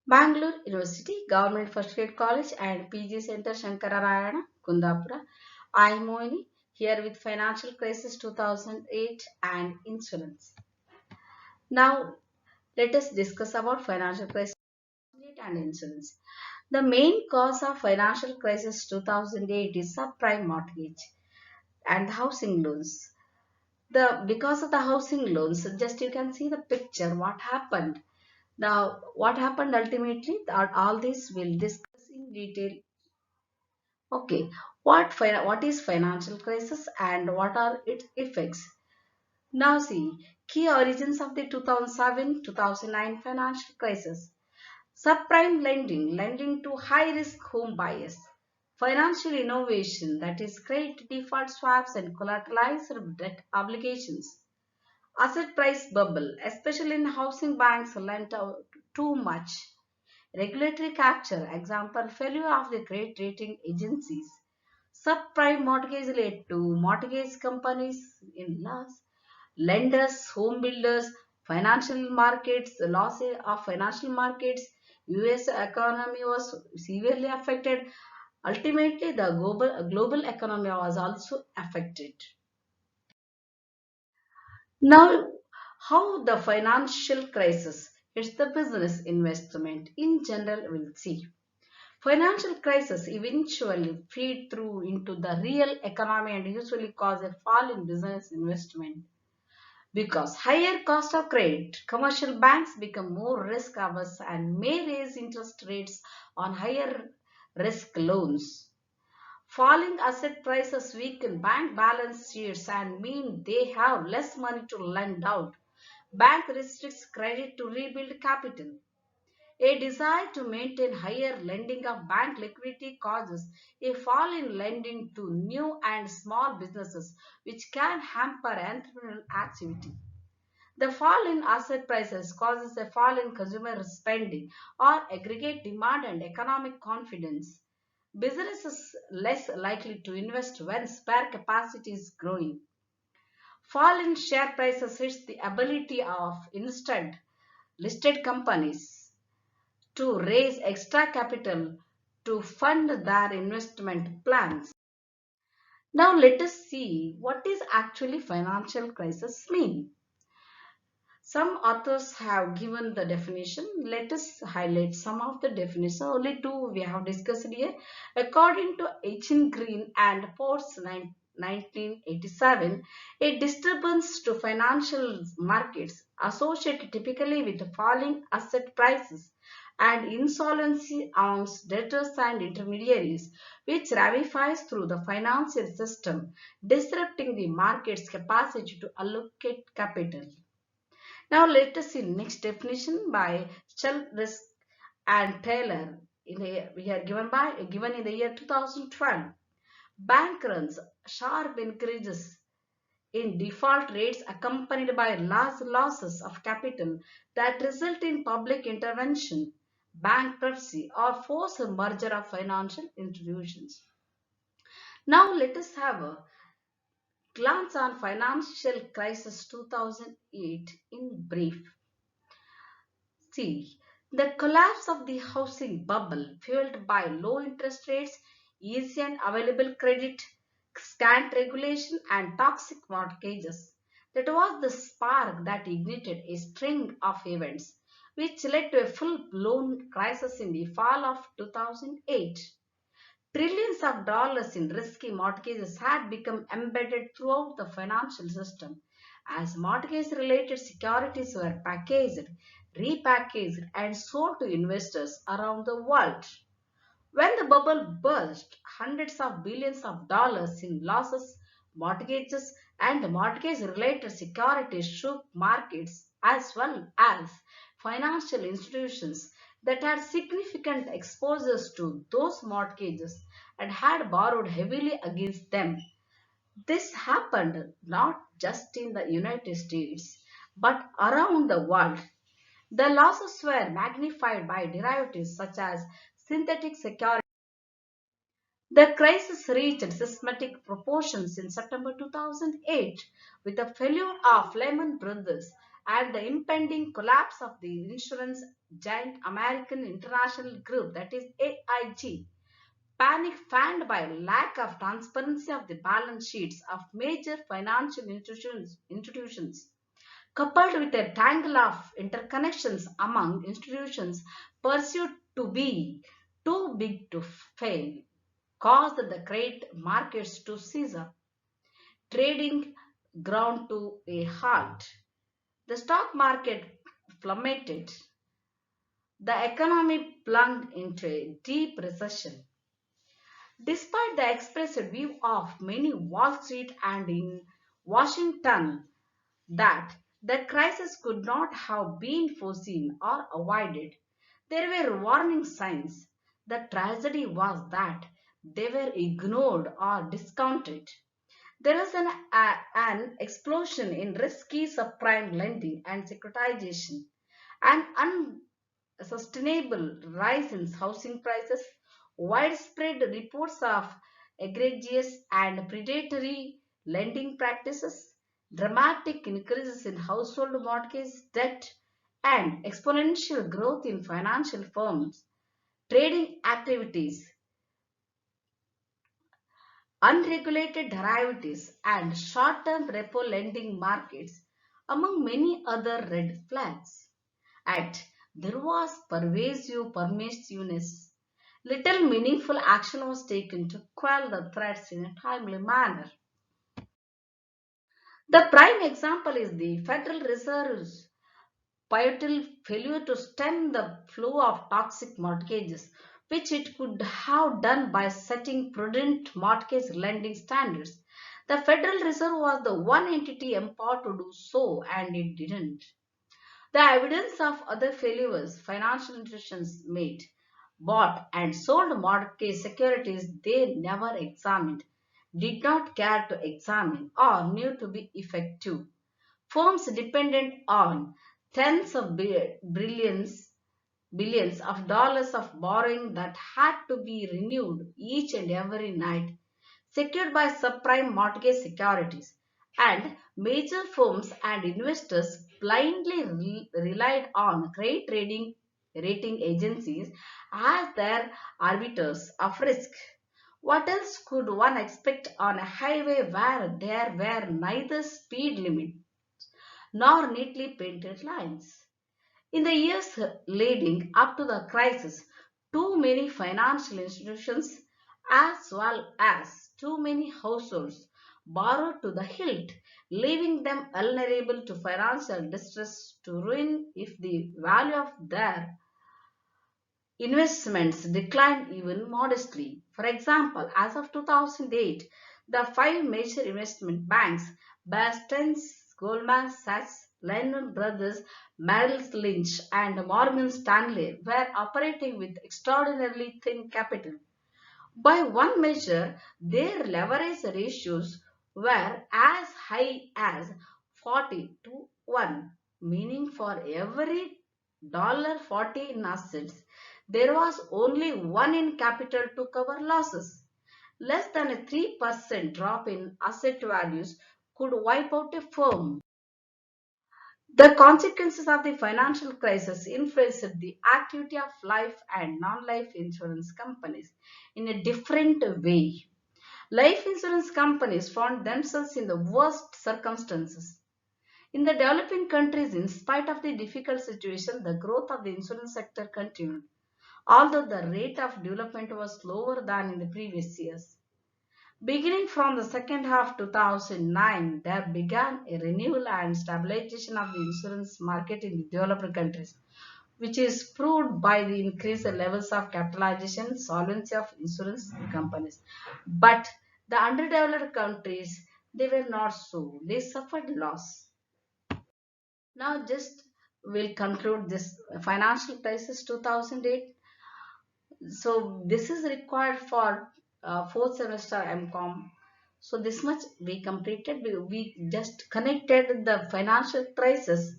Bangalore University, Government First Grade College and PG Center Shankararayana, Kundapura. I am Moini here with Financial Crisis 2008 and Insurance. Now let us discuss about financial crisis and insurance. The main cause of financial crisis 2008 is subprime mortgage and housing loans. The because of the housing loans, just you can see the picture what happened. Now, what happened ultimately? All this we'll discuss in detail. Okay, what is financial crisis and what are its effects? Now see, key origins of the 2007-2009 financial crisis. Subprime lending, lending to high-risk home buyers. Financial innovation, that is credit default swaps and collateralized debt obligations. Asset price bubble, especially in housing banks lent out too much. Regulatory capture, example failure of the credit rating agencies. Subprime mortgage led to mortgage companies in loss. Lenders, home builders, financial markets, the loss of financial markets. US economy was severely affected. Ultimately, the global economy was also affected. Now, how the financial crisis hits the business investment in general, we'll see. Financial crisis eventually feed through into the real economy and usually cause a fall in business investment because higher cost of credit, commercial banks become more risk averse and may raise interest rates on higher risk loans. Falling asset prices weaken bank balance sheets and mean they have less money to lend out. Bank restricts credit to rebuild capital. A desire to maintain higher lending of bank liquidity causes a fall in lending to new and small businesses, which can hamper entrepreneurial activity. The fall in asset prices causes a fall in consumer spending or aggregate demand and economic confidence. Businesses less likely to invest when spare capacity is growing. Fall in share prices hits the ability of instead listed companies to raise extra capital to fund their investment plans. Now let us see what is actually financial crisis mean. Some authors have given the definition. Let us highlight some of the definitions. Only two we have discussed here. According to H. Green and Ports 1987, a disturbance to financial markets associated typically with falling asset prices and insolvency amongst debtors and intermediaries, which ramifies through the financial system, disrupting the market's capacity to allocate capital. Now let us see next definition by Shelrisk and Taylor given in the year 2012. Bank runs sharp increases in default rates accompanied by large losses of capital that result in public intervention, bankruptcy, or forced merger of financial institutions. Now let us have a glance on financial crisis 2008 in brief. See, the collapse of the housing bubble, fueled by low interest rates, easy and available credit, scant regulation, and toxic mortgages. That was the spark that ignited a string of events, which led to a full blown crisis in the fall of 2008. Trillions of dollars in risky mortgages had become embedded throughout the financial system as mortgage related securities were packaged, repackaged, and sold to investors around the world. When the bubble burst, hundreds of billions of dollars in losses, mortgages, and mortgage related securities shook markets as well as financial institutions that had significant exposures to those mortgages and had borrowed heavily against them. This happened not just in the United States but around the world. The losses were magnified by derivatives such as synthetic securities. The crisis reached systematic proportions in September 2008 with the failure of Lehman Brothers and the impending collapse of the insurance giant American International Group, that is AIG. Panic fanned by lack of transparency of the balance sheets of major financial institutions, coupled with a tangle of interconnections among institutions perceived to be too big to fail, caused the credit markets to seize up, trading ground to a halt. The stock market plummeted. The economy plunged into a deep recession. Despite the expressed view of many Wall Street and in Washington that the crisis could not have been foreseen or avoided, there were warning signs. The tragedy was that they were ignored or discounted. There was an explosion in risky subprime lending and securitization, an unsustainable rise in housing prices, widespread reports of egregious and predatory lending practices, dramatic increases in household mortgage debt, and exponential growth in financial firms, trading activities, unregulated derivatives, and short term repo lending markets, among many other red flags. Yet, there was pervasiveness. Little meaningful action was taken to quell the threats in a timely manner. The prime example is the Federal Reserve's pivotal failure to stem the flow of toxic mortgages, which it could have done by setting prudent mortgage lending standards. The Federal Reserve was the one entity empowered to do so, and it didn't. The evidence of other failures financial institutions made, bought, and sold mortgage securities they never examined, did not care to examine, or knew to be effective. Firms dependent on tens of billions of dollars of borrowing that had to be renewed each and every night, secured by subprime mortgage securities, and major firms and investors blindly relied on credit rating agencies as their arbiters of risk. What else could one expect on a highway where there were neither speed limit nor neatly painted lines? In the years leading up to the crisis, too many financial institutions as well as too many households borrowed to the hilt, leaving them vulnerable to financial distress to ruin if the value of their investments declined even modestly. For example, as of 2008, the five major investment banks, Bear Stearns, Goldman Sachs, Lehman Brothers, Merrill Lynch, and Morgan Stanley, were operating with extraordinarily thin capital. By one measure, their leverage ratios were as high as 40 to 1, meaning for every $40 in assets, there was only 1 in capital to cover losses. Less than a 3% drop in asset values could wipe out a firm. The consequences of the financial crisis influenced the activity of life and non life insurance companies in a different way. Life insurance companies found themselves in the worst circumstances. In the developing countries, in spite of the difficult situation, the growth of the insurance sector continued, although the rate of development was slower than in the previous years. Beginning from the second half 2009, there began a renewal and stabilization of the insurance market in the developed countries, which is proved by the increased levels of capitalization, solvency of insurance companies. But the underdeveloped countries, they were not so. They suffered loss. Now, just we'll conclude this financial crisis 2008. So this is required for fourth semester MCOM. So this much we completed. We just connected the financial crisis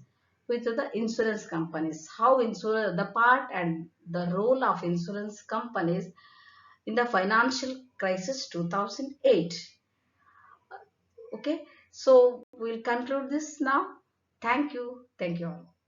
with the insurance companies. How insurance, the part and the role of insurance companies in the financial crisis 2008. Okay, so we'll conclude this now. Thank you. Thank you all.